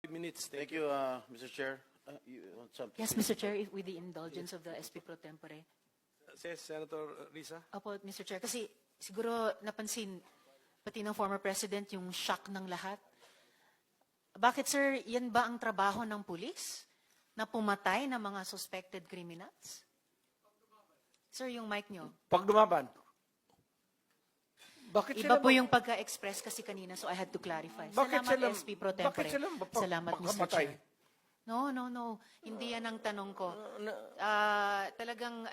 Minutes. Thank you, Mr. Chair. You want something? Yes, Mr. Chair, with the indulgence of the SP Pro Tempore. Says Senator Risa. Opo, Mr. Chair, kasi siguro napansin, pati ng former president, yung shock ng lahat. Bakit, sir, yan ba ang trabaho ng pulis? Na pumatay ng mga suspected criminals? Sir, yung mic nyo. Pag dumaban. Bakit Iba sila po yung pagka-express kasi kanina, so I had to clarify. Bakit Salamat, sila- SP Pro Tempore. bakit sila Salamat, Mr. makamatay? Chair. No. Hindi yan ang tanong ko. Talagang,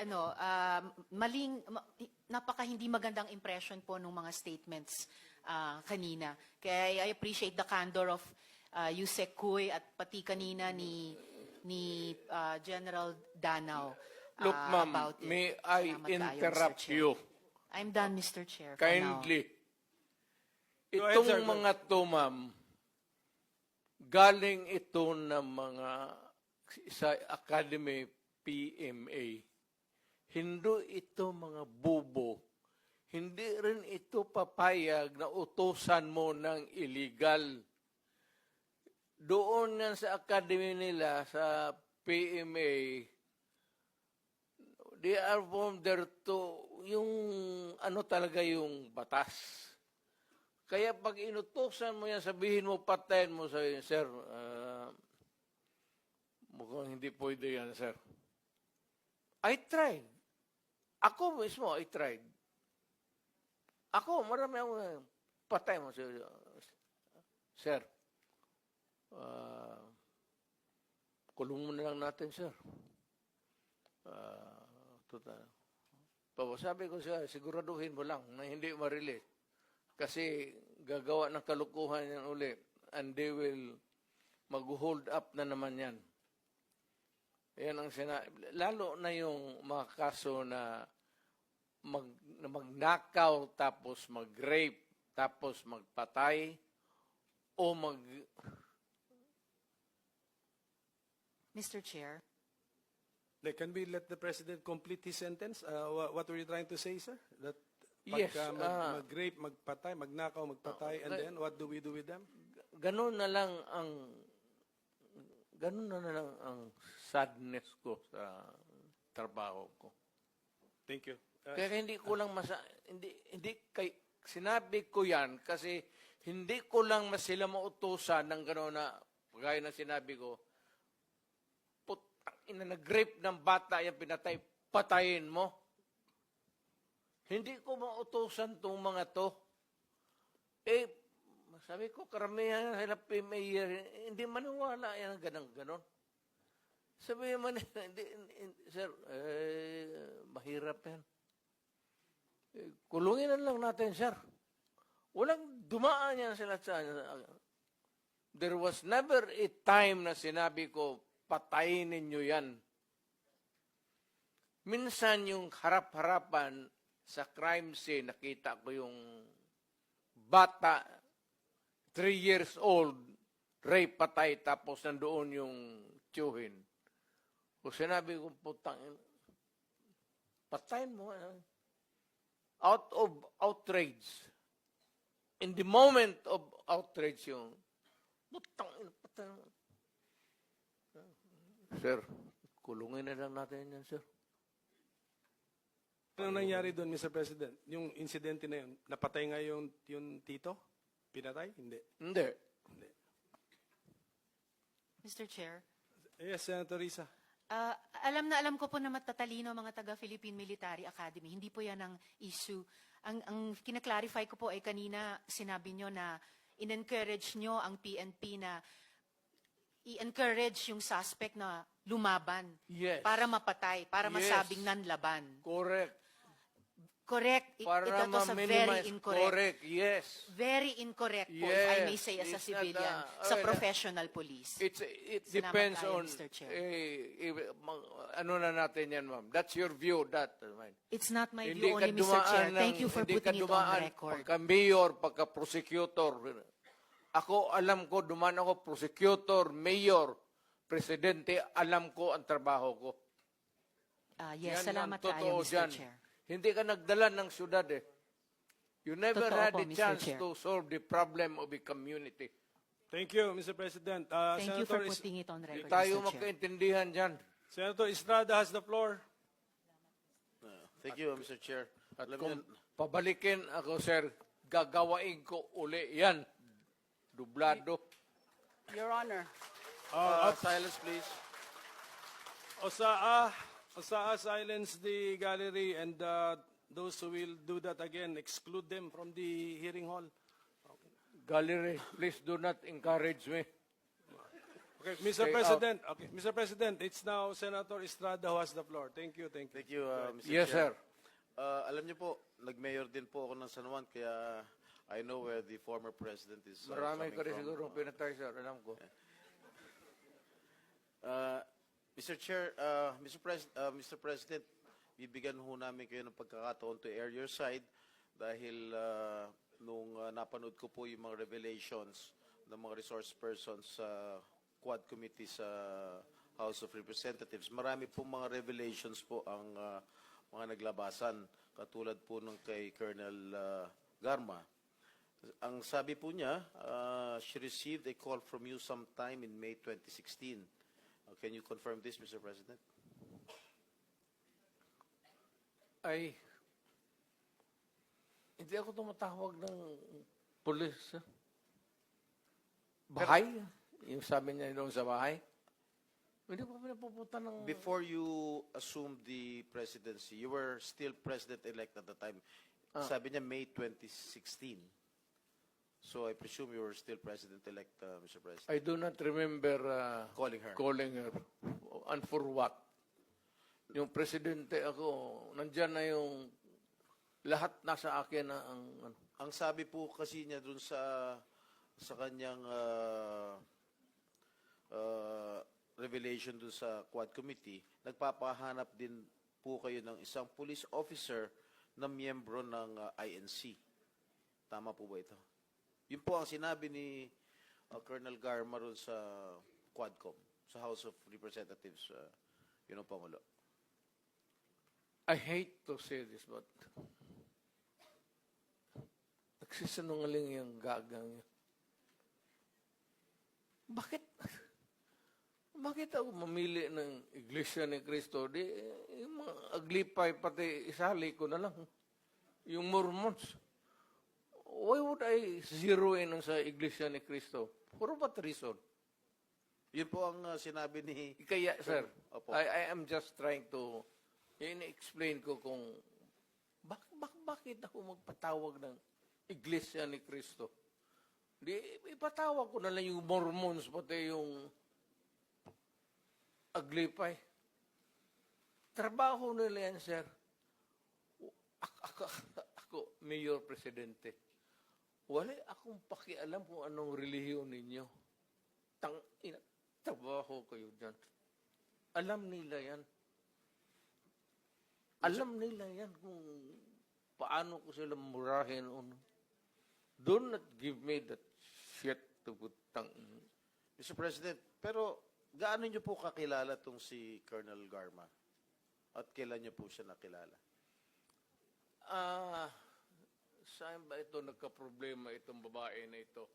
napaka hindi magandang impression po ng mga statements kanina. Kaya I appreciate the candor of Yusek Kuy at pati kanina ni General Danao Look, ma'am, about it. may I Salamat kayo, Mr. interrupt Chair. you I'm done, Mr. Chair. for now. kindly? Go ahead, Itong sir. mga to, ma'am, galing ito ng mga sa Academy PMA. Hindi ito mga bubo. Hindi rin ito papayag na utusan mo ng illegal. Doon yan sa academy nila, sa PMA, they are from there to, yung ano talaga yung batas. Kaya pag inutusan mo yan, sabihin mo, patayin mo sa sir, mukhang hindi pwede yan, sir. I tried. Ako mismo, I tried. Ako, marami ako, patay mo, sir. Sir, kulong mo na lang natin, sir. Sabi ko siya, siguraduhin mo lang na hindi ma-release. Kasi gagawa ng kalukuhan yan uli. And they will mag-hold up na naman yan. Yan ang lalo na yung mga kaso na magnakaw, tapos mag-rape, tapos magpatay, o Mr. Chair. Can we let the President complete his sentence? What were you trying to say, sir? That Yes, mag-rape, magpatay, magnakaw, magpatay, and then what do we do with them? ganun na lang ang sadness ko sa trabaho ko. Thank you. Kaya hindi ko lang sinabi ko yan kasi hindi ko lang sila mautusan ng gano'n na, gaya ng sinabi ko, putang ina, nag-rape ng bata, yung pinatay, patayin mo. Hindi ko mautusan itong mga to. Sabi ko, karamihan sila PMA, hindi maniwala yan ang ganon. Sabi man, sir, mahirap yan. Kulungin na lang natin, sir. Walang dumaan yan sila sa... There was never a time na sinabi ko, patayin ninyo yan. Minsan yung harap-harapan sa crime scene, nakita ko yung bata, 3 years old, rape, patay, tapos nandoon yung tiyuhin. Kung sinabi ko, putang, patayin mo. Out of outrage. In the moment of outrage yung, putang, patayin mo. Sir, kulungin na lang natin yan, sir. Ano nangyari doon, Mr. President? Yung insidente na yun, napatay nga yung tito? Pinatay? Hindi. Hindi. Mr. Chair. Yes, Senator Risa. Alam na alam ko po na matatalino mga taga-Philippine Military Academy. Hindi po yan ang issue. Ang kinaklarify ko po ay kanina sinabi nyo na in-encourage nyo ang PNP na i-encourage yung suspect na lumaban. Yes. Para mapatay, para Yes. masabing nanlaban. Correct. Correct. Para That was a very ma-minimize. incorrect. Correct, yes. Very incorrect po, if Yes. I may say as a It's not civilian, a- sa well, professional police. It Salamat depends kayo, on, Mr. Chair. ano na natin yan, ma'am. That's your view, that. It's not my Hindi view ka only, Mr. Chair. dumaan Thank you for hindi ka putting it on dumaan record. Pagka-mayor, pagka-prosecutor. Ako, alam ko, dumaan ako, prosecutor, mayor, presidente, alam ko ang trabaho ko. Yes, Yan salamat ang kayo, totoo Mr. dyan. Chair. Hindi ka nagdala ng syudad eh. You never Totoo had po, a Mr. chance Chair. to solve the problem of a community. Thank you, Mr. President. Thank you for Senator, putting it on Hindi record, tayo Mr. Chair. magkaintindihan dyan. Senator Estrada has the floor. Thank you, Mr. Chair. At Alam kung niyo, pabalikin ako, sir, gagawain ko uli yan. Dublado. Your Honor, silence, please. Osaa, silence the gallery, and those who will do that again, exclude them from the hearing hall. Gallery, please do not encourage me. Okay, Mr. Stay President. Okay, Mr. President, it's now Senator Estrada who has the floor. Thank you, thank you. Thank you, Mr. Yes, Chair. sir. Alam niyo po, nag-mayor din po ako ng San Juan, kaya I know where the former president is Marami coming ka rin from. siguro pinatay, sir. Alam ko. Mr. Chair, Mr. President, bibigyan ho namin kayo ng pagkakataon to air your side dahil nung napanood ko po yung mga revelations ng mga resource persons sa Quad Committee sa House of Representatives. Marami po mga revelations po ang mga naglabasan, katulad po nung kay Colonel Garma. Ang sabi po niya, she received a call from you sometime in May 2016. Can you confirm this, Mr. President? Ay, hindi ako tumatawag ng pulis. Bahay? Yung sabi niya doon sa bahay? Hindi ko pinapupunta ng... Before you assumed the presidency, you were still president-elect at the time. Sabi niya May 2016. So I presume you were still president-elect, Mr. President. I do not remember Calling her. calling her. And for what? Yung presidente ako, nandyan na yung lahat nasa akin na ang... ano. Ang sabi po kasi niya dun sa kanyang revelation dun sa Quad Committee, nagpapahanap din po kayo ng isang police officer na miyembro ng INC. Tama po ba ito? Yun po ang sinabi ni Colonel Garma ron sa Quadcom, sa House of Representatives, Pangulo. I hate to say this, but nagsisinungaling yung gagang niya. Bakit ako mamili ng Iglesia ni Cristo? Di, yung mga aglipay, pati isali ko na lang. Yung Mormons. Why would I zero in sa Iglesia ni Cristo? For what reason? Yun po ang sinabi ni... Kaya, sir, Opo. I am just trying to explain ko kung bakit ako magpatawag ng Iglesia ni Cristo. Di, ipatawag ko na lang yung Mormons, pati yung aglipay. Trabaho nila yan, sir. Ako, Mayor Presidente. Wala akong pakialam kung anong relihiyon ninyo. Trabaho kayo dyan. Alam nila yan. Alam nila yan kung paano ko sila murahin. Do not give me that shit to putang. Mr. President, pero gaano niyo po kakilala tong si Colonel Garma? At kailan niyo po siya nakilala? Saan ba ito nagka-problema itong babae na ito?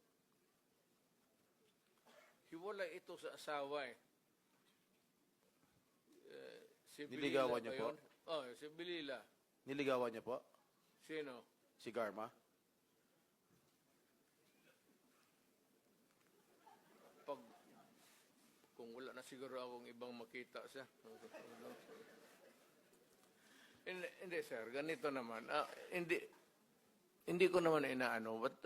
Hiwalay ito sa asawa eh. Si Niligawan niyo ba po? yun? Oh, si Bilila. Niligawan niyo po? Sino? Si Garma? Kung wala na siguro akong ibang makita siya. Hindi sir, ganito naman. Hindi ko naman inaano, but